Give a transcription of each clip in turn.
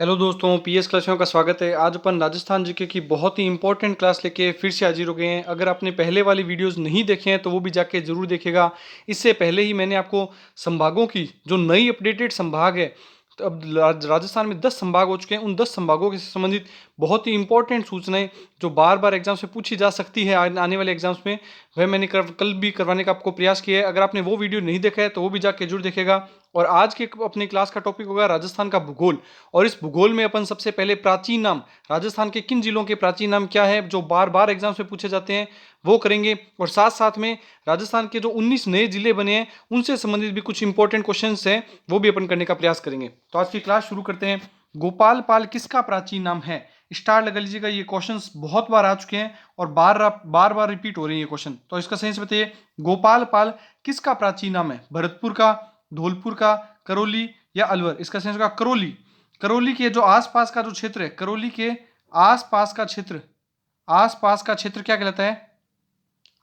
Hello दोस्तों, PS क्लासों का स्वागत है। आज अपन राजस्थान जीके की बहुत ही इंपॉर्टेंट क्लास लेके फिर से हाजिर हो गए हैं। अगर आपने पहले वाली वीडियोस नहीं देखे हैं तो वो भी जाके जरूर देखेगा। इससे पहले ही मैंने आपको संभागों की जो नई अपडेटेड संभाग है, तो अब राजस्थान में 10 संभाग हो चुके हैं। उन 10 संभागों से संबंधित बहुत ही इंपॉर्टेंट सूचनाएं जो बार बार एग्जाम से पूछी जा सकती है आने वाले एग्जाम्स में, वह मैंने कल भी करवाने का आपको प्रयास किया है। अगर आपने वो वीडियो नहीं देखा है तो वो भी जाके जरूर देखेगा। और आज के अपनी क्लास का टॉपिक होगा राजस्थान का भूगोल। और इस भूगोल में अपन सबसे पहले प्राचीन नाम, राजस्थान के किन जिलों के प्राचीन नाम क्या है जो बार बार एग्जाम से पूछे जाते हैं, वो करेंगे। और साथ साथ में राजस्थान के जो 19 नए जिले बने हैं उनसे संबंधित भी कुछ इंपॉर्टेंट क्वेश्चंस हैं, वो भी अपन करने का प्रयास करेंगे। तो आज की क्लास शुरू करते हैं। गोपाल पाल किसका प्राचीन नाम है? स्टार लगा लीजिएगा। ये क्वेश्चंस बहुत बार आ चुके हैं और बार बार रिपीट हो रहे हैं ये क्वेश्चन, तो इसका सही से बताइए। गोपाल पाल किसका प्राचीन नाम है? भरतपुर का, धौलपुर का, करौली या अलवर? इसका सही होगा करौली। करौली के जो आसपास का जो क्षेत्र है, करौली के आसपास का क्षेत्र, आसपास का क्षेत्र क्या कहलाता है?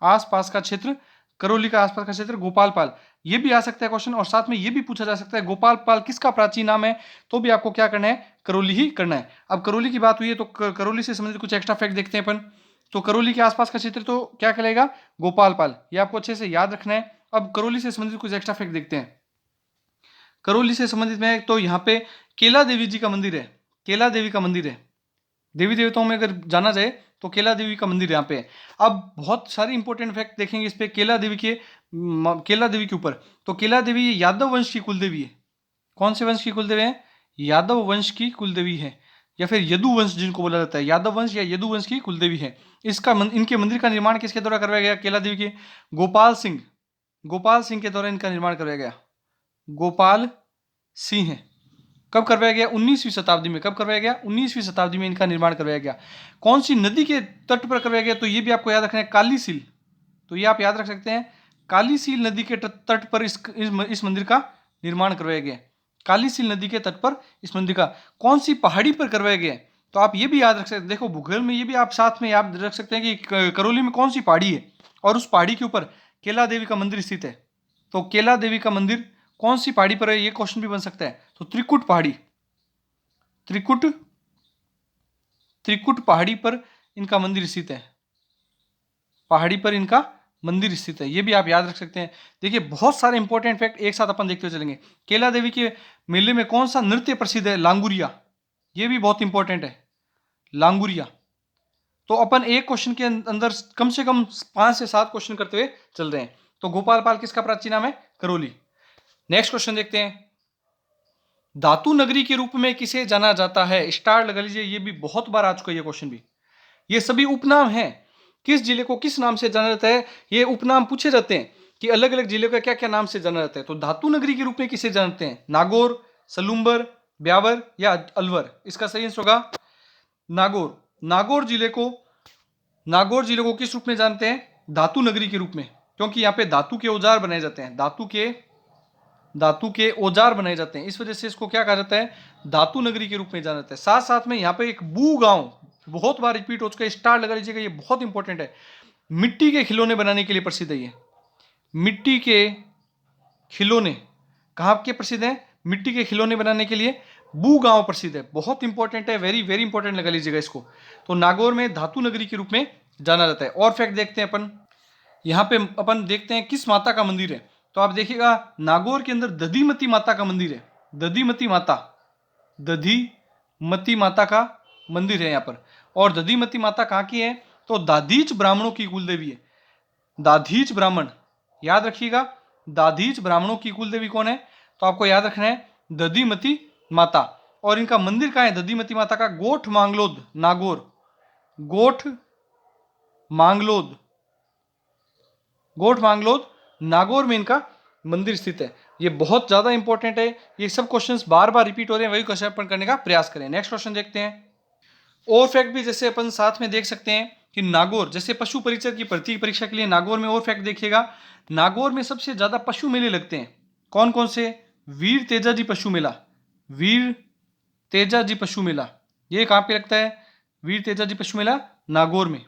आसपास का क्षेत्र, करौली का आसपास का क्षेत्र गोपाल पाल। ये भी आ सकता है क्वेश्चन। और साथ में ये भी पूछा जा सकता है गोपाल पाल किसका प्राचीन नाम है, तो भी आपको क्या करना है? करौली ही करना है। अब करौली की बात हुई है तो करौली से संबंधित कुछ एक्स्ट्रा फैक्ट देखते हैं अपन। तो करौली के आसपास का क्षेत्र तो क्या कहलाएगा? गोपाल पाल। ये आपको अच्छे से याद रखना है। अब करौली से संबंधित कुछ एक्स्ट्रा फैक्ट देखते हैं। करौली से संबंधित में तो यहाँ पे केला देवी जी का मंदिर है। केला देवी का मंदिर है। देवी देवताओं में अगर जाना जाए तो केला देवी का मंदिर यहाँ पे है। अब बहुत सारे इंपॉर्टेंट फैक्ट देखेंगे इस पे केला देवी के, केला देवी के ऊपर। तो केला देवी ये यादव वंश की कुलदेवी है। कौन से वंश की कुलदेवी है? यादव वंश की कुलदेवी है, या फिर यदु वंश जिनको बोला जाता है। यादव वंश या यदु वंश की कुलदेवी है। इनके मंदिर का निर्माण किसके द्वारा करवाया गया? केला देवी के गोपाल सिंह, गोपाल सिंह के द्वारा इनका निर्माण करवाया गया। गोपाल सिंह है। कब करवाया गया? 19वीं शताब्दी में। कब करवाया गया? 19वीं शताब्दी में इनका निर्माण करवाया गया। कौन सी नदी के तट पर करवाया गया? तो ये भी आपको याद रखना है, कालीसील। तो ये आप याद रख सकते हैं, कालीसील नदी के तट पर इस मंदिर का निर्माण करवाया गया। कालीसील नदी के तट पर इस मंदिर का। कौन सी पहाड़ी पर करवाया गया? तो आप ये भी याद रख सकते हैं। देखो भूगोल में ये भी आप साथ में याद रख सकते हैं कि करौली में कौन सी पहाड़ी है और उस पहाड़ी के ऊपर केला देवी का मंदिर स्थित है। तो केला देवी का मंदिर कौन सी पहाड़ी पर है? ये क्वेश्चन भी बन सकता है। तो त्रिकुट पहाड़ी, त्रिकुट, त्रिकुट पहाड़ी पर इनका मंदिर स्थित है। पहाड़ी पर इनका मंदिर स्थित है। ये भी आप याद रख सकते हैं। देखिए बहुत सारे इंपॉर्टेंट फैक्ट एक साथ अपन देखते हुए चलेंगे। केला देवी के मेले में कौन सा नृत्य प्रसिद्ध है? लांगुरिया। ये भी बहुत इंपॉर्टेंट है, लांगुरिया। तो अपन एक क्वेश्चन के अंदर कम से कम 5 से 7 क्वेश्चन करते हुए चल रहे हैं। तो गोपाल पाल किसका प्राचीन नाम है? करौली। नेक्स्ट क्वेश्चन देखते हैं। धातु नगरी के रूप में किसे जाना जाता है? स्टार लगा लीजिए। ये भी बहुत बार आ चुका है ये क्वेश्चन भी। ये सभी उपनाम हैं। किस जिले को किस नाम से जाना जाता है? ये उपनाम पूछे जाते हैं कि अलग अलग जिले का क्या क्या नाम से जाना जाता है। तो धातु नगरी के रूप में किसे जानते हैं? नागौर, सलूम्बर, ब्यावर या अलवर? इसका सही आंसर होगा नागौर। नागौर जिले को किस रूप में जानते हैं? धातु नगरी के रूप में, क्योंकि यहाँ पे धातु के औजार बनाए जाते हैं। धातु के औजार बनाए जाते हैं, इस वजह से इसको क्या कहा जाता है? धातु नगरी के रूप में जाना जाता है। साथ साथ में यहाँ पे एक बू गांव बहुत बार रिपीट हो चुका है, स्टार लगा लीजिएगा, ये बहुत इंपॉर्टेंट है। मिट्टी के खिलौने बनाने के लिए प्रसिद्ध है ये। मिट्टी के खिलौने कहाँ के प्रसिद्ध है? मिट्टी के खिलौने बनाने के लिए बू गांव प्रसिद्ध है। बहुत इंपॉर्टेंट है, वेरी वेरी इंपॉर्टेंट लगा लीजिएगा इसको। तो नागौर में धातु नगरी के रूप में जाना जाता है। और फैक्ट देखते हैं अपन। यहाँ पे अपन देखते हैं किस माता का मंदिर है। तो आप देखिएगा नागौर के अंदर दधिमती माता का मंदिर है। दधिमती माता, दधिमती माता का मंदिर है यहाँ पर। और दधिमती माता कहाँ की है? तो दाधीच ब्राह्मणों की कुलदेवी है। दाधीच ब्राह्मण, याद रखिएगा, दाधीच ब्राह्मणों की कुलदेवी कौन है? तो आपको याद रखना है दधिमती माता। और इनका मंदिर कहाँ है दधिमती माता का? गोठ मांगलोद, नागौर। गोठ मांगलोद, गोठ मांगलोद नागौर में इनका मंदिर स्थित है। ये बहुत ज्यादा इंपॉर्टेंट है। ये सब क्वेश्चंस बार बार रिपीट हो रहे हैं, वही क्वेश्चन अपन करने का प्रयास करें। नेक्स्ट क्वेश्चन देखते हैं। और फैक्ट भी जैसे अपन साथ में देख सकते हैं कि नागौर, जैसे पशु परिचर की भर्ती परीक्षा के लिए नागौर में और फैक्ट देखिएगा। नागौर में सबसे ज्यादा पशु मेले लगते हैं। कौन कौन से? वीर तेजाजी पशु मेला, वीर तेजाजी पशु मेला। ये कहाँ पे लगता है? वीर तेजाजी पशु मेला नागौर में,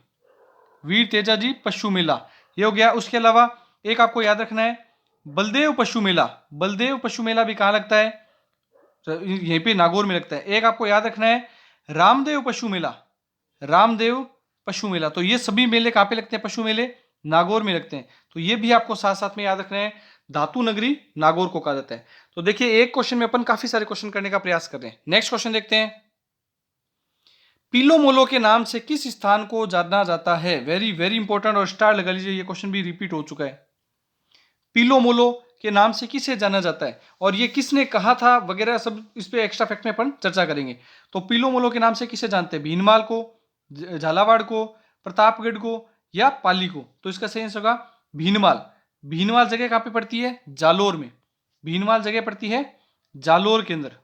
वीर तेजाजी पशु मेला। ये हो गया। उसके अलावा एक आपको याद रखना है बलदेव पशु मेला। बलदेव पशु मेला भी कहाँ लगता है? यहीं पे नागौर में लगता है। एक आपको याद रखना है रामदेव पशु मेला, रामदेव पशु मेला। तो ये सभी मेले कहाँ पे लगते हैं? पशु मेले नागौर में लगते हैं। तो ये भी आपको साथ साथ में याद रखना है, धातु नगरी नागौर को कहा जाता है। तो देखिए एक क्वेश्चन में अपन काफी सारे क्वेश्चन करने का प्रयास कर रहे हैं। नेक्स्ट क्वेश्चन देखते हैं, पीलोमोलो के नाम से किस स्थान को जाना जाता है? वेरी वेरी इंपॉर्टेंट, और स्टार लगा लीजिए, ये क्वेश्चन भी रिपीट हो चुका है। पीलोमोलो के नाम से किसे जाना जाता है और ये किसने कहा था वगैरह सब इस पे एक्स्ट्रा फैक्ट में अपन चर्चा करेंगे। तो पीलोमोलो के नाम से किसे जानते हैं? भीनमाल को, झालावाड़ को, प्रतापगढ़ को या पाली को? तो इसका सही आंसर होगा भीनमाल। भीनमाल जगह कहाँ पे पड़ती है? जालोर में। भीनमाल जगह पड़ती है जालोर के अंदर।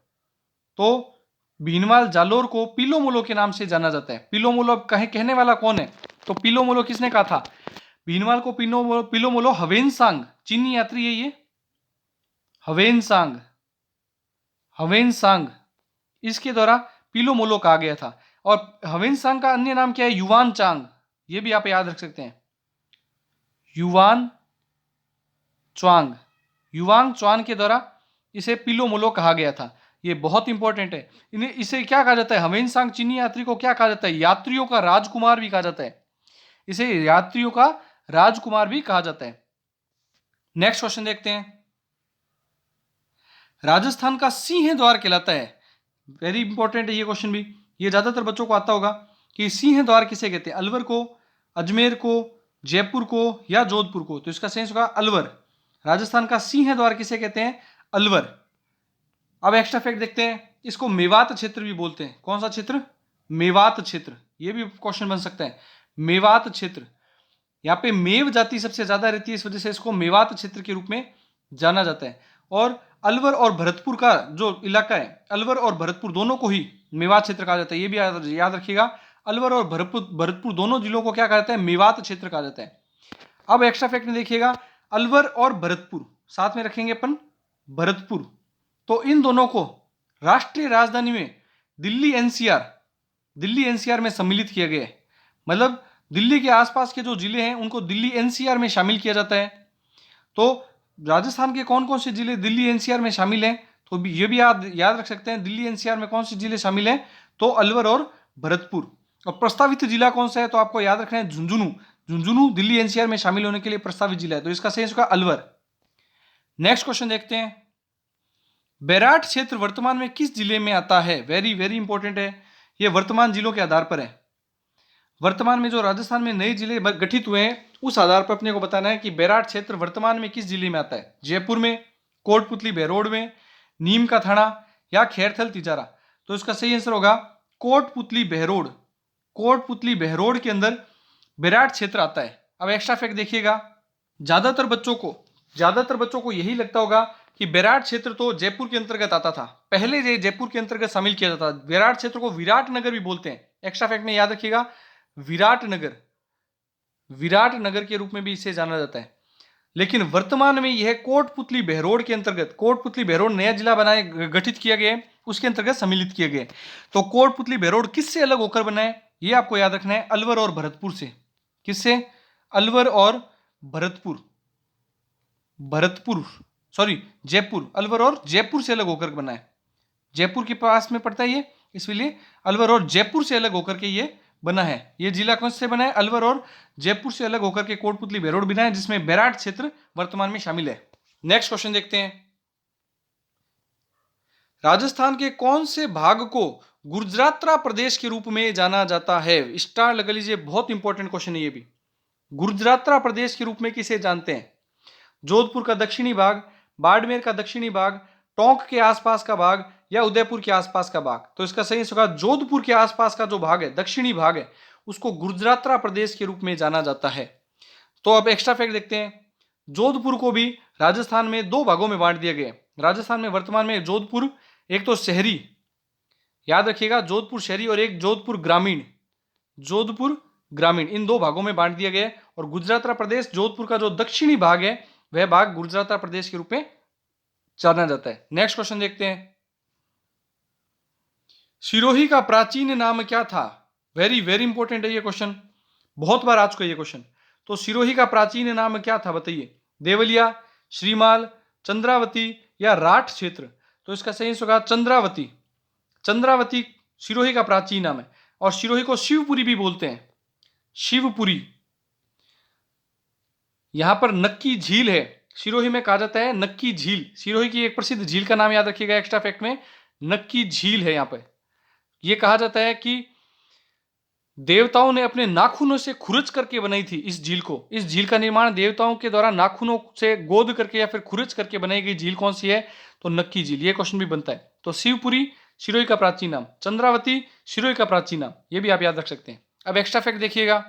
तो भीनमाल जालोर को पीलोमोलो के नाम से जाना जाता है। पीलोमोलो कहने वाला कौन है? तो पीलोमोलो किसने कहा था? भीनमाल को पीलोमोलो हवेनसांग, चीनी यात्री है ये, हवेनसांग, हवेनसांग, इसके द्वारा पीलोमोलो कहा गया था। और हवेनसांग का अन्य नाम क्या है? युवान चांग, ये भी आप याद रख सकते हैं, युवान च्वांग। युवांग च्वान के द्वारा इसे पीलोमोलो कहा गया था। ये बहुत इंपॉर्टेंट है। इसे क्या कहा जाता है? हवेनसांग चीनी यात्री को क्या कहा जाता है? यात्रियों का राजकुमार भी कहा जाता है। इसे यात्रियों का राजकुमार भी कहा जाता है। नेक्स्ट क्वेश्चन देखते हैं, राजस्थान का सिंह द्वार कहलाता है। वेरी इंपॉर्टेंट है ये क्वेश्चन भी, ये ज्यादातर बच्चों को आता होगा कि सिंह द्वार किसे कहते हैं? अलवर को, अजमेर को, जयपुर को या जोधपुर को? तो इसका सही होगा अलवर। राजस्थान का सिंह द्वार किसे कहते हैं? अलवर। अब एक्स्ट्रा फैक्ट देखते हैं, इसको मेवात क्षेत्र भी बोलते हैं। कौन सा क्षेत्र? मेवात क्षेत्र। ये भी क्वेश्चन बन सकता है, मेवात क्षेत्र। यहाँ पे मेव जाति सबसे ज्यादा रहती है, इस वजह से इसको मेवात क्षेत्र के रूप में जाना जाता है। और अलवर और भरतपुर का जो इलाका है, अलवर और भरतपुर दोनों को ही मेवात क्षेत्र कहा जाता है। ये भी याद रखिएगा, अलवर और भरतपुर दोनों जिलों को क्या कहा जाता है? मेवात क्षेत्र कहा जाता है। अब एक्स्ट्रा फैक्ट में देखिएगा, अलवर और भरतपुर साथ में रखेंगे अपन, भरतपुर। तो इन दोनों को राष्ट्रीय राजधानी में दिल्ली एनसीआर में सम्मिलित किया गया है। मतलब दिल्ली के आसपास के जो जिले हैं उनको दिल्ली एनसीआर में शामिल किया जाता है। तो राजस्थान के कौन कौन से जिले दिल्ली एनसीआर में शामिल हैं? तो ये भी याद रख सकते हैं, दिल्ली एनसीआर में कौन से जिले शामिल हैं? तो अलवर और भरतपुर। और प्रस्तावित जिला कौन सा है? तो आपको याद रखना है झुंझुनू। झुंझुनू दिल्ली एनसीआर में शामिल होने के लिए प्रस्तावित जिला है, तो इसका सही होगा अलवर। नेक्स्ट क्वेश्चन देखते हैं, बैराट क्षेत्र वर्तमान में किस जिले में आता है? वेरी वेरी इंपॉर्टेंट है, यह वर्तमान जिलों के आधार पर है। वर्तमान में जो राजस्थान में नए जिले गठित हुए हैं उस आधार पर अपने को बताना है कि बैराट क्षेत्र वर्तमान में किस जिले में आता है? जयपुर में, कोटपुतली बहरोड में, नीम का थाना या खैरथल तिजारा? तो इसका सही आंसर होगा कोटपुतली बहरोड। कोटपुतली बहरोड के अंदर बैराट क्षेत्र आता है। अब एक्स्ट्रा फैक्ट देखिएगा, ज्यादातर बच्चों को यही लगता होगा कि बैराट क्षेत्र तो जयपुर के अंतर्गत आता था, पहले ये जयपुर के अंतर्गत शामिल किया जाता था। बैराट क्षेत्र को विराट नगर भी बोलते हैं। एक्स्ट्रा फैक्ट में याद रखिएगा, विराट नगर के रूप में भी इसे जाना जाता है। लेकिन वर्तमान में यह कोटपुतली बहरोड के अंतर्गत, कोटपुतली बहरोड नया जिला बनाए गठित किया गया है, उसके अंतर्गत सम्मिलित किया गया है। तो कोटपुतली बहरोड किससे अलग होकर बना है? यह आपको याद रखना है, अलवर और भरतपुर से। किससे? अलवर और जयपुर। अलवर और जयपुर से अलग होकर बना है। जयपुर के पास में पड़ता है ये, इसलिए अलवर और जयपुर से अलग होकर के ये बना है। ये जिला कौन से बना है? अलवर और जयपुर से अलग होकर के कोटपुतली बहरोड बना है, जिसमें बैराट क्षेत्र वर्तमान में शामिल है। नेक्स्ट क्वेश्चन देखते हैं, राजस्थान के कौन से भाग को गुजरातरा प्रदेश के रूप में जाना जाता है? स्टार लगा लीजिए, बहुत इंपॉर्टेंट क्वेश्चन है ये भी। गुजरातरा प्रदेश के रूप में किसे जानते हैं? जोधपुर का दक्षिणी भाग, बाड़मेर का दक्षिणी भाग, टोंक के आसपास का भाग या उदयपुर के आसपास का भाग? तो इसका सही होगा जोधपुर के आसपास का जो भाग है, दक्षिणी भाग है, उसको गुजरातरा प्रदेश के रूप में जाना जाता है। तो अब एक्स्ट्रा फैक्ट देखते हैं, जोधपुर को भी राजस्थान में दो भागों में बांट दिया गया। राजस्थान में वर्तमान में जोधपुर, एक तो शहरी, याद रखिएगा जोधपुर शहरी, और एक जोधपुर ग्रामीण, इन दो भागों में बांट दिया गया। और गुजरातरा प्रदेश, जोधपुर का जो दक्षिणी भाग है वह भाग गुजरातरा प्रदेश के रूप में जाना जाता है। नेक्स्ट क्वेश्चन देखते हैं, सिरोही का प्राचीन नाम क्या था? वेरी वेरी इंपॉर्टेंट है ये क्वेश्चन, बहुत बार आ चुका है ये क्वेश्चन। तो सिरोही का प्राचीन नाम क्या था बताइए? देवलिया, श्रीमाल, चंद्रावती या राठ क्षेत्र? तो इसका सही आंसर होगा चंद्रावती। चंद्रावती सिरोही का प्राचीन नाम है और सिरोही को शिवपुरी भी बोलते हैं, शिवपुरी। यहां पर नक्की झील है, सिरोही में कहा जाता है नक्की झील। सिरोही की एक प्रसिद्ध झील का नाम याद रखिएगा, एक्स्ट्रा फैक्ट में नक्की झील है। यहां पर यह कहा जाता है कि देवताओं ने अपने नाखूनों से खुरच करके बनाई थी इस झील को। इस झील का निर्माण देवताओं के द्वारा नाखूनों से गोद करके या फिर खुरच करके बनाई गई झील कौन सी है? तो नक्की झील। ये क्वेश्चन भी बनता है। तो शिवपुरी सिरोही का प्राचीन नाम, चंद्रावती सिरोही का प्राचीन नाम, ये भी आप याद रख सकते हैं। अब एक्स्ट्रा फैक्ट देखिएगा,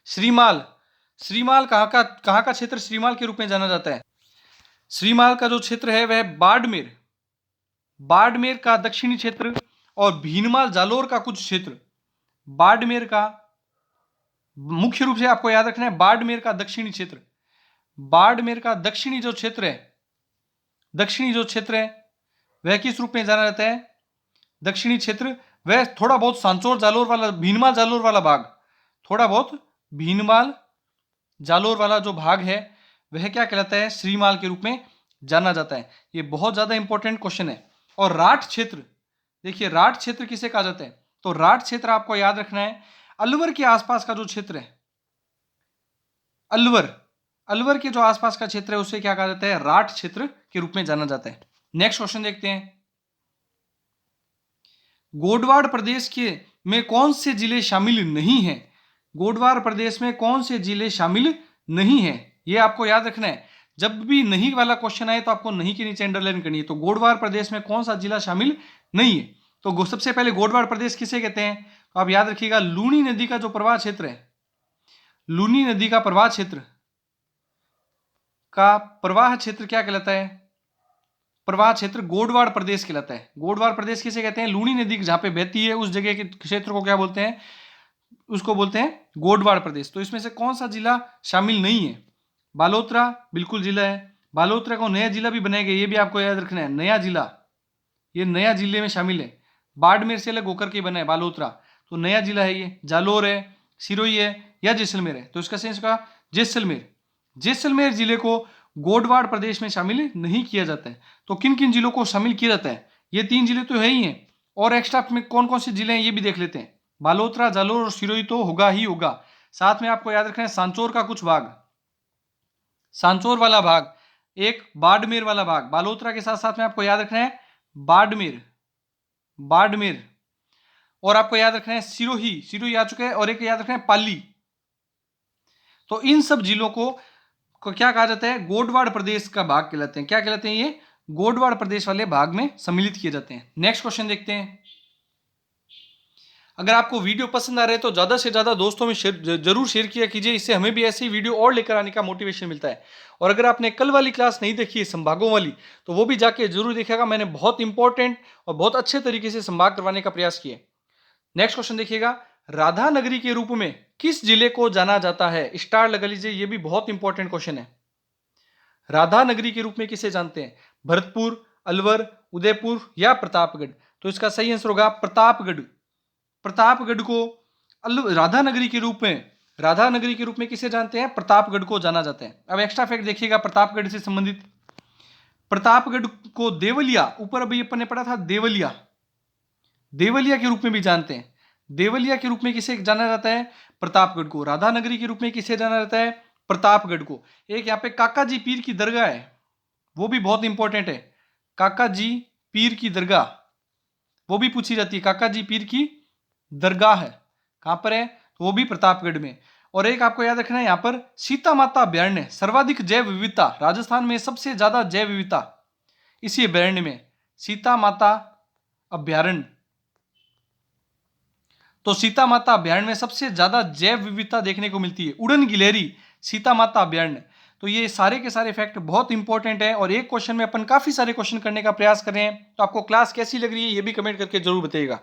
श्रीमाल। श्रीमाल कहाँ का क्षेत्र श्रीमाल के रूप में जाना जाता है? श्रीमाल का जो क्षेत्र है वह बाड़मेर, बाड़मेर का दक्षिणी क्षेत्र और भीनमाल जालोर का कुछ क्षेत्र। बाड़मेर का मुख्य रूप से आपको याद रखना है, बाड़मेर का दक्षिणी क्षेत्र, बाड़मेर का दक्षिणी जो क्षेत्र है, दक्षिणी जो क्षेत्र है वह किस रूप में जाना जाता है? दक्षिणी क्षेत्र वह थोड़ा बहुत सांचौर जालोर वाला, भीनमाल जालोर वाला भाग, थोड़ा बहुत भीनमाल जालोर वाला जो भाग है वह क्या कहलाता है? श्रीमाल के रूप में जाना जाता है। ये बहुत ज्यादा इंपॉर्टेंट क्वेश्चन है। और राठ क्षेत्र, देखिए राठ क्षेत्र किसे कहा जाता है? तो राठ क्षेत्र आपको याद रखना है, अलवर के आसपास का जो क्षेत्र है, अलवर, अलवर के जो आसपास का क्षेत्र है उसे क्या कहा जाता है? राठ क्षेत्र के रूप में जाना जाता है। नेक्स्ट क्वेश्चन देखते हैं, गोडवाड़ प्रदेश के में कौन से जिले शामिल नहीं हैं? गोडवाड़ प्रदेश में कौन से जिले शामिल नहीं है? यह आपको याद रखना है। जब भी नहीं वाला क्वेश्चन आए तो आपको नहीं के नीचे अंडरलाइन करनी है। तो गोडवाड़ प्रदेश में कौन सा जिला शामिल नहीं है? तो सबसे पहले गोडवाड़ प्रदेश किसे कहते हैं? तो आप याद रखिएगा, लूनी नदी का जो प्रवाह क्षेत्र है, लूनी नदी का प्रवाह क्षेत्र क्या कहलाता है? प्रवाह क्षेत्र गोडवाड़ प्रदेश कहलाता है। गोडवाड़ प्रदेश किसे कहते हैं? लूनी नदी जहां पे बहती है उस जगह के क्षेत्र को क्या बोलते हैं? उसको बोलते हैं गोडवाड़ प्रदेश। तो इसमें से कौन सा जिला शामिल नहीं है? बालोतरा बिल्कुल जिला है। बालोतरा को नया जिला भी बनाया गया, ये भी आपको याद रखना है, नया जिला, ये नया जिले में शामिल है। बाड़मेर से अलग होकर के बना है बालोतरा, तो नया जिला है ये। जालोर है, सिरोही है या जैसलमेर है? तो इसका सेंस का जैसलमेर। जैसलमेर जिले को गोडवाड़ प्रदेश में शामिल नहीं किया जाता है। तो किन किन जिलों को शामिल किया जाता है? ये 3 जिले तो है ही हैं, और एक्स्ट्रा में कौन कौन से जिले हैं ये भी देख लेते हैं। बालोतरा, जालोर और सिरोही तो होगा ही होगा। साथ में आपको याद रखना है सांचौर का कुछ भाग, सांचौर वाला भाग, एक बाड़मेर वाला भाग। बालोतरा के साथ साथ में आपको याद रखना है बाड़मेर, बाड़मेर, और आपको याद रखना है सिरोही, सिरोही आ चुका है, और एक याद रखना है पाली। तो इन सब जिलों को क्या कहा जाता है? गोडवाड़ प्रदेश का भाग कहलाते हैं। क्या कहलाते हैं? ये गोडवाड़ प्रदेश वाले भाग में सम्मिलित किए जाते हैं। नेक्स्ट क्वेश्चन देखते हैं। अगर आपको वीडियो पसंद आ रहा है तो ज्यादा से ज्यादा दोस्तों में जरूर शेयर किया कीजिए, इससे हमें भी ऐसी वीडियो और लेकर आने का मोटिवेशन मिलता है। और अगर आपने कल वाली क्लास नहीं देखी है संभागों वाली, तो वो भी जाके जरूर देखिएगा। मैंने बहुत इंपॉर्टेंट और बहुत अच्छे तरीके से संभाग करवाने का प्रयास किया। नेक्स्ट क्वेश्चन देखिएगा, राधानगरी के रूप में किस जिले को जाना जाता है? स्टार लगा लीजिए, ये भी बहुत इंपॉर्टेंट क्वेश्चन है। राधानगरी के रूप में किसे जानते हैं? भरतपुर, अलवर, उदयपुर या प्रतापगढ़? तो इसका सही आंसर होगा प्रतापगढ़। प्रतापगढ़ को राधानगरी के रूप में, राधानगरी के रूप में किसे जानते हैं? प्रतापगढ़ को जाना जाता है। अब एक्स्ट्रा फैक्ट देखिएगा प्रतापगढ़ से संबंधित, प्रतापगढ़ को देवलिया, ऊपर अभी अपन ने पढ़ा था देवलिया, देवलिया के रूप में भी जानते हैं। देवलिया के रूप में किसे जाना जाता है? प्रतापगढ़ को। राधानगरी के रूप में किसे जाना जाता है? प्रतापगढ़ को। एक यहाँ पे काका जी पीर की दरगाह है, वो भी बहुत इंपॉर्टेंट है। काका जी पीर की दरगाह, वो भी पूछी जाती है। काका जी पीर की दरगाह है, कहां पर है? तो वो भी प्रतापगढ़ में। और एक आपको याद रखना है, यहां पर सीता माता अभ्यारण्य, सर्वाधिक जैव विविधता, राजस्थान में सबसे ज्यादा जैव विविधता इसी अभ्यारण्य में, सीता माता अभ्यारण्य। तो सीता माता अभ्यारण्य में सबसे ज्यादा जैव विविधता देखने को मिलती है। उड़न गिलहरी, सीता माता अभ्यारण्य। तो ये सारे के सारे फैक्ट बहुत इंपॉर्टेंट है, और एक क्वेश्चन में अपन काफी सारे क्वेश्चन करने का प्रयास कर रहे हैं। तो आपको क्लास कैसी लग रही है ये भी कमेंट करके जरूर बताइएगा।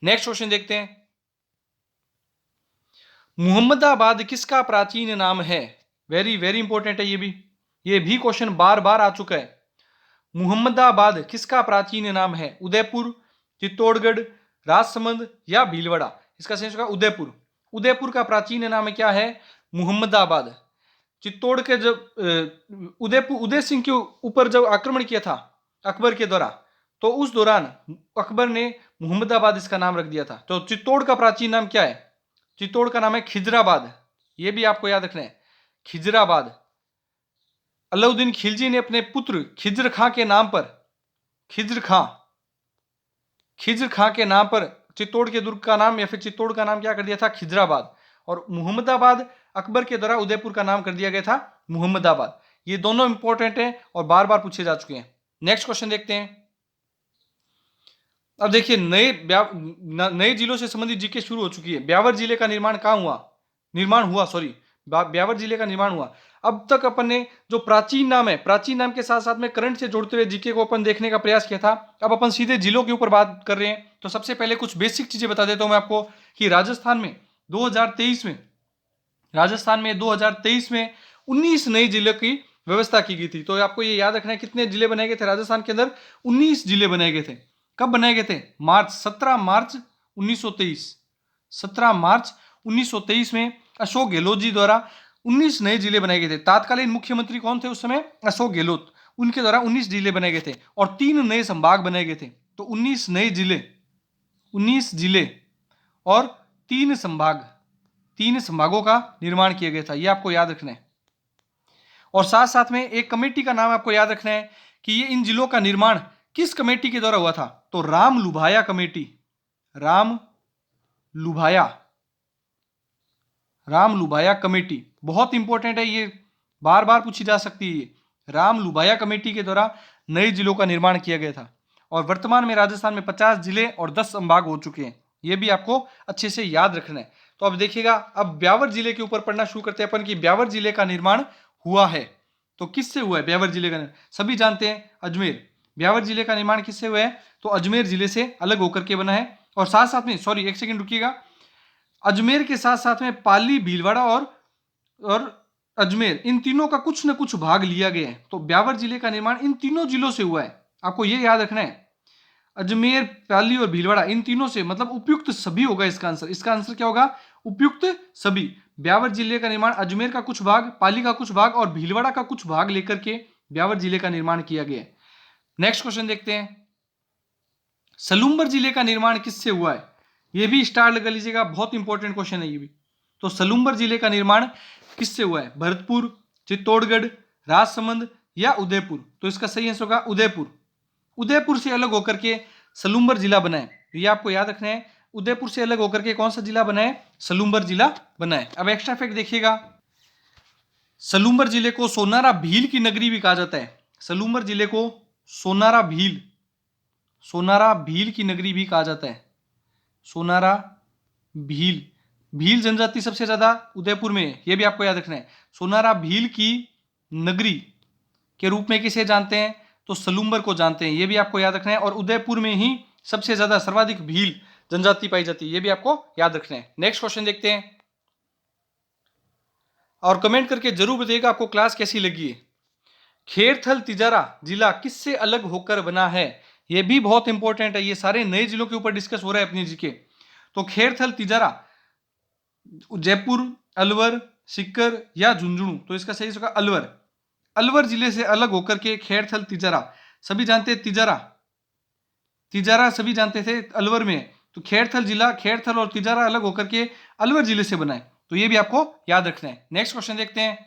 नेक्स्ट क्वेश्चन देखते हैं, मुहम्मदाबाद किसका प्राचीन नाम है? वेरी वेरी इंपॉर्टेंट है ये भी क्वेश्चन बार बार आ चुका है। मुहम्मदाबाद किसका प्राचीन नाम है? उदयपुर, चित्तौड़गढ़, राजसमंद या भीलवाड़ा? इसका सही होगा उदयपुर। उदयपुर का प्राचीन नाम क्या है? मुहम्मदाबाद। चित्तौड़ के जब उदय सिंह के ऊपर जब आक्रमण किया था, अकबर के द्वारा, तो उस दौरान अकबर ने मुहम्मदाबाद इसका नाम रख दिया था। तो चित्तौड़ का प्राचीन नाम क्या है? चित्तौड़ का नाम है खिजराबाद। ये भी आपको याद रखना है, खिजराबाद। अलाउद्दीन खिलजी ने अपने पुत्र खिज्र खां के नाम पर, खिज्र खां, खिज्र खां के नाम पर चित्तौड़ के दुर्ग का नाम या फिर चित्तौड़ का नाम क्या कर दिया था? खिजराबाद। और मुहम्मदाबाद अकबर के द्वारा उदयपुर का नाम कर दिया गया था मुहम्मदाबाद। ये दोनों इंपॉर्टेंट हैं और बार बार पूछे जा चुके हैं। नेक्स्ट क्वेश्चन देखते हैं। अब देखिए नए जिलों से संबंधित जीके शुरू हो चुकी है। ब्यावर जिले का निर्माण कहां हुआ? ब्यावर जिले का निर्माण हुआ। अब तक अपन ने जो प्राचीन नाम है, प्राचीन नाम के साथ साथ में करंट से जोड़ते हुए जीके को अपन देखने का प्रयास किया था। अब अपन सीधे जिलों के ऊपर बात कर रहे हैं। तो सबसे पहले कुछ बेसिक चीजें बता देता हूं मैं आपको कि राजस्थान में 2023 में 19 नए जिलों की व्यवस्था की गई थी। तो आपको ये याद रखना है कितने जिले बनाए गए थे राजस्थान के अंदर? 19 जिले बनाए गए थे। कब बनाए गए थे? 17 मार्च 1923। 17 मार्च 1923 में अशोक गहलोत जी द्वारा 19 नए जिले बनाए गए थे। तत्कालीन मुख्यमंत्री कौन थे उस समय? अशोक गहलोत। उनके द्वारा 19 जिले बनाए गए थे और 3 नए संभाग बनाए गए थे। तो 19 नए जिले, 19 जिले और 3 संभाग, 3 संभागों का निर्माण किया गया था। यह आपको याद रखना है। और साथ साथ में एक कमेटी का नाम आपको याद रखना है कि ये इन जिलों का निर्माण किस कमेटी के द्वारा हुआ था? तो राम लुभाया कमेटी। राम लुभाया कमेटी बहुत इंपॉर्टेंट है, ये बार बार पूछी जा सकती है। राम लुभाया कमेटी के द्वारा नए जिलों का निर्माण किया गया था। और वर्तमान में राजस्थान में 50 जिले और 10 संभाग हो चुके हैं। ये भी आपको अच्छे से याद रखना है। तो अब देखिएगा, अब ब्यावर जिले के ऊपर पढ़ना शुरू करते हैं अपन कि ब्यावर जिले का निर्माण हुआ है। तो किससे हुआ है ब्यावर जिले का निर्माण? सभी जानते हैं, अजमेर। ब्यावर जिले का निर्माण किससे हुआ है? तो अजमेर जिले से अलग होकर के बना है। और साथ साथ में, सॉरी एक सेकंड रुकिएगा, अजमेर के साथ साथ में पाली, भीलवाड़ा और अजमेर, इन तीनों का कुछ न कुछ भाग लिया गया है। तो ब्यावर जिले का निर्माण इन तीनों जिलों से हुआ है। आपको ये याद रखना है, अजमेर, पाली और भीलवाड़ा, इन तीनों से, मतलब उपयुक्त सभी होगा इसका आंसर। इसका आंसर क्या होगा? उपयुक्त सभी। ब्यावर जिले का निर्माण अजमेर का कुछ भाग, पाली का कुछ भाग और भीलवाड़ा का कुछ भाग लेकर के ब्यावर जिले का निर्माण किया गया है। नेक्स्ट क्वेश्चन देखते हैं, सलूम्बर जिले का निर्माण किससे हुआ है? यह भी स्टार लगा लीजिएगा, बहुत इंपॉर्टेंट क्वेश्चन है ये भी। तो सलूम्बर जिले का निर्माण किससे हुआ है? भरतपुर, चित्तौड़गढ़, राजसमंद या उदयपुर? तो इसका सही आंसर होगा उदयपुर। उदयपुर से अलग होकर के सलूम्बर जिला बना है। ये आपको याद रखना है, उदयपुर से अलग होकर के कौन सा जिला बना है? सलूम्बर जिला बना है। अब एक्स्ट्रा फैक्ट देखिएगा, सलूम्बर जिले को सोनारा भील की नगरी भी कहा जाता है। सलूम्बर जिले को सोनारा भील की नगरी भी कहा जाता है। सोनारा भील, भील जनजाति सबसे ज्यादा उदयपुर में है, यह भी आपको याद रखना है। सोनारा भील की नगरी के रूप में किसे जानते हैं? तो सलूम्बर को जानते हैं, यह भी आपको याद रखना है। और उदयपुर में ही सबसे ज्यादा सर्वाधिक भील जनजाति पाई जाती है, यह भी आपको याद रखना है। नेक्स्ट क्वेश्चन देखते हैं और कमेंट करके जरूर बताइएगा आपको क्लास कैसी लगी है। खेरथल तिजारा जिला किससे अलग होकर बना है? यह भी बहुत इंपॉर्टेंट है, ये सारे नए जिलों के ऊपर डिस्कस हो रहा है अपनी जीके। तो खेरथल तिजारा जयपुर, अलवर, सीकर या झुंझुनू? तो इसका सही होगा अलवर। अलवर जिले से अलग होकर के खेरथल तिजारा, सभी जानते हैं तिजारा सभी जानते थे अलवर में। तो खेरथल जिला, खेरथल और तिजारा अलग होकर के अलवर जिले से बना है। तो ये भी आपको याद रखना है। नेक्स्ट क्वेश्चन देखते हैं,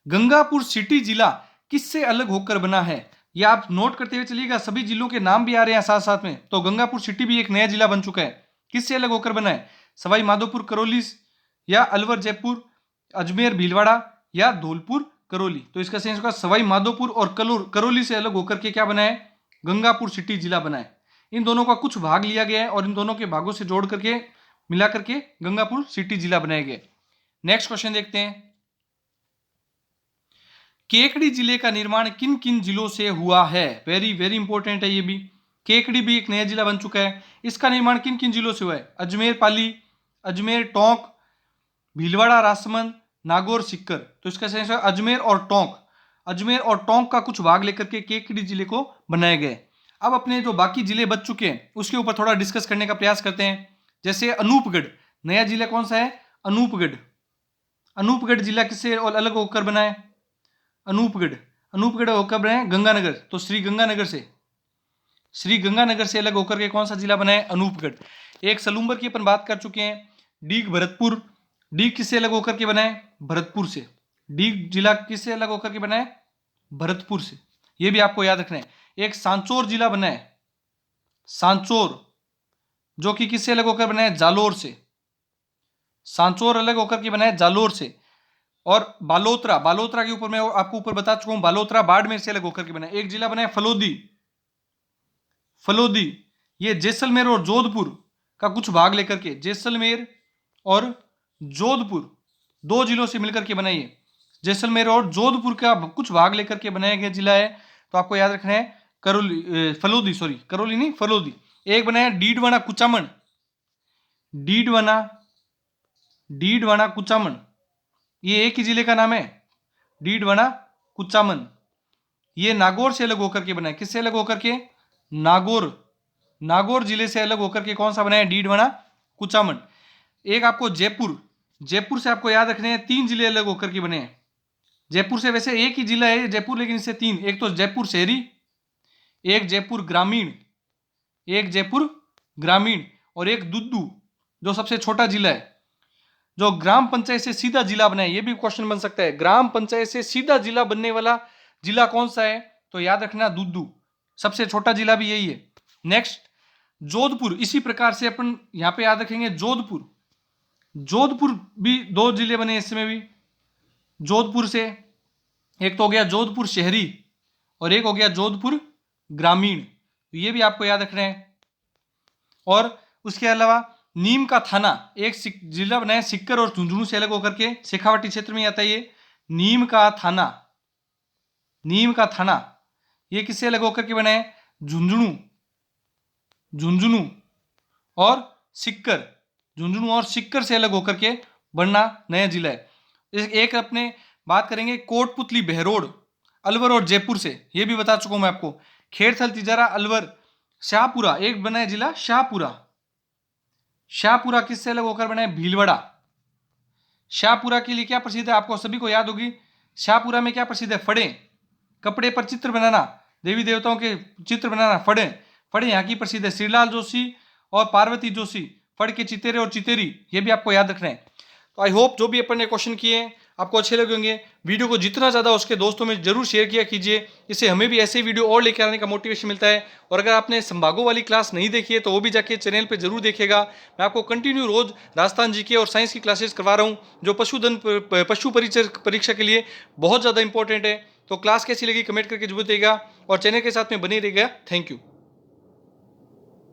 गंगापुर सिटी जिला किससे अलग होकर बना है? ये आप नोट करते हुए चलिएगा, सभी जिलों के नाम भी आ रहे हैं साथ साथ में। तो गंगापुर सिटी भी एक नया जिला बन चुका है। किससे अलग होकर बना है? सवाई माधोपुर करौली या अलवर जयपुर, अजमेर भीलवाड़ा या धौलपुर करौली? तो इसका सही होगा सवाई माधोपुर और करौली से अलग होकर के क्या बना है? गंगापुर सिटी जिला बना है। इन दोनों का कुछ भाग लिया गया है और इन दोनों के भागों से जोड़ करके मिला करके गंगापुर सिटी जिला बनाया गया। नेक्स्ट क्वेश्चन देखते हैं, केकड़ी जिले का निर्माण किन किन जिलों से हुआ है? वेरी वेरी इंपॉर्टेंट है ये भी। केकड़ी भी एक नया जिला बन चुका है। इसका निर्माण किन किन जिलों से हुआ है? अजमेर पाली, अजमेर टोंक, भीलवाड़ा राजसमंद, नागौर सीकर? तो इसका सही है अजमेर और टोंक। अजमेर और टोंक का कुछ भाग लेकर के केकड़ी जिले को बनाया गया। अब अपने जो बाकी जिले बच चुके हैं उसके ऊपर थोड़ा डिस्कस करने का प्रयास करते हैं। जैसे अनूपगढ़, नया जिला कौन सा है? अनूपगढ़। अनूपगढ़ जिला किससे और अलग होकर बना है? अनूपगढ़, अनूपगढ़ होकर बना है गंगानगर, तो श्री गंगानगर से अलग होकर के कौन सा जिला बना है? अनूपगढ़। एक सलूम्बर की अपन बात कर चुके हैं। डीग भरतपुर, डीग किससे अलग होकर के बना है? भरतपुर से। डीग जिला किससे अलग होकर के बना है? भरतपुर से। यह भी आपको याद रखना है। एक सांचौर जिला बना है, सांचौर, जो कि किससे अलग होकर बना है? जालोर से। सांचौर अलग होकर के बना है जालोर से। और बालोतरा, बालोतरा के ऊपर मैं आपको ऊपर बता चुका हूं, बालोतरा बाड़मेर से अलग होकर के बना है। एक जिला बना है फलोदी, फलोदी, ये जैसलमेर और जोधपुर का कुछ भाग लेकर के, जैसलमेर और जोधपुर दो जिलों से मिलकर के बनाइए, जैसलमेर और जोधपुर का कुछ भाग लेकर के बनाया गया जिला है। तो आपको याद रखना है करौली, फलोदी, सॉरी करौली नहीं, फलोदी। एक बनाया डीडवाना कुचामन, डीडवाना, डीडवाना कुचामन, ये एक ही जिले का नाम है, डीडवाना कुचामन। ये नागौर से अलग होकर के बना है। किससे अलग होकर के? नागौर, नागौर जिले से अलग होकर के कौन सा बना है? डीडवाना कुचामन। एक आपको जयपुर, जयपुर से आपको याद रखने हैं 3 जिले अलग होकर के बने हैं। जयपुर से वैसे एक ही जिला है जयपुर, लेकिन इससे 3, एक तो जयपुर शहरी, एक जयपुर ग्रामीण, एक जयपुर ग्रामीण, और एक दुद्दू जो सबसे छोटा जिला है, जो ग्राम पंचायत से सीधा जिला बना है। ये भी क्वेश्चन बन सकता है, ग्राम पंचायत से सीधा जिला बनने वाला जिला कौन सा है? तो याद रखना दुद्दू, सबसे छोटा जिला भी यही है। नेक्स्ट जोधपुर, इसी प्रकार से अपन यहां पे याद रखेंगे जोधपुर, जोधपुर भी 2 जिले बने इसमें भी, जोधपुर से। एक तो हो गया जोधपुर शहरी और एक हो गया जोधपुर ग्रामीण, तो ये भी आपको याद रखना है। और उसके अलावा नीम का थाना, एक जिला बना है सिक्कर और झुंझुनू से अलग होकर के, शेखावाटी क्षेत्र में आता है ये नीम का थाना, नीम का थाना, ये किससे अलग होकर के बना है? झुंझुनू, झुंझुनू और सिक्कर, झुंझुनू और सिक्कर से अलग होकर के बनना नया जिला है। एक अपने बात करेंगे कोटपुतली, बहरोड, अलवर और जयपुर से, ये भी बता चुका हूं मैं आपको। खेड़थल, तिजारा, अलवर, शाहपुरा, एक बना है जिला शाहपुरा, शाहपुरा किससे अलग होकर बना है? भीलवाड़ा। शाहपुरा के लिए क्या प्रसिद्ध है? आपको सभी को याद होगी, शाहपुरा में क्या प्रसिद्ध है? फड़े, कपड़े पर चित्र बनाना, देवी देवताओं के चित्र बनाना, फड़े, फड़े यहाँ की प्रसिद्ध है। श्रीलाल जोशी और पार्वती जोशी, फड़ के चितेरे और चितेरी, ये भी आपको याद रखना है। तो आई होप जो भी अपन ने क्वेश्चन किए हैं आपको अच्छे लगे होंगे। वीडियो को जितना ज़्यादा उसके दोस्तों में जरूर शेयर किया कीजिए, इससे हमें भी ऐसे वीडियो और लेकर आने का मोटिवेशन मिलता है। और अगर आपने संभागों वाली क्लास नहीं देखी है तो वो भी जाके चैनल पे जरूर देखेगा। मैं आपको कंटिन्यू रोज राजस्थान जीके और साइंस की क्लासेस करवा रहा हूँ, जो पशु परिचय परीक्षा के लिए बहुत ज़्यादा इंपॉर्टेंट है। तो क्लास कैसी लगी कमेंट करके जरूर देगा और चैनल के साथ में बने रहेगा। Thank you.